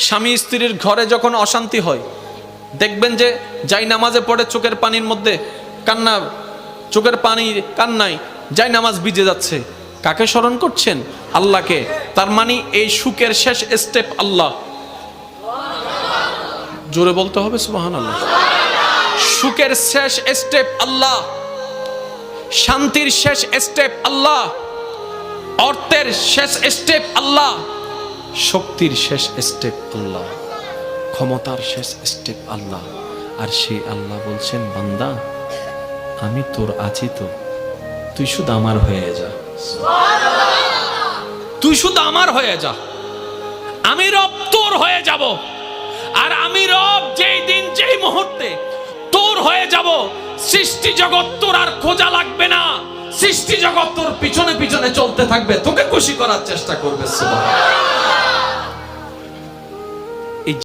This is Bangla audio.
স্বামী স্ত্রীর ঘরে যখন অশান্তি হয়, দেখবেন যে যাই নামাজে পড়ে চোখের পানির মধ্যে কান্না, চোখের পানি কান্নায় যাই নামাজ ভিজে যাচ্ছে। কাকে স্মরণ করছেন? আল্লাহকে। তার মানে এই সুখের শেষ স্টেপ আল্লাহ। জোরে বলতে হবে সুবহানাল্লাহ। সুখের শেষ স্টেপ আল্লাহ, শান্তির শেষ স্টেপ আল্লাহ, অর্থের শেষ স্টেপ আল্লাহ, শক্তির শেষ স্টেপ আল্লাহ, ক্ষমতার শেষ স্টেপ আল্লাহ। আর সেই আল্লাহ বলছেন, বান্দা আমি তোর আছি তো, তুই শুধু আমার হয়ে যা, তুই শুধু আমার হয়ে যা, আমি রব তোর হয়ে যাব। আর আমি রব যেই দিন যেই মুহূর্তে তোর হয়ে যাব, সৃষ্টি জগৎ তোর আর খোঁজা লাগবে না, সৃষ্টি জগৎ তোর পিছনে পিছনে চলতে থাকবে, তোকে খুশি করার চেষ্টা করবে। সুবহানাল্লাহ।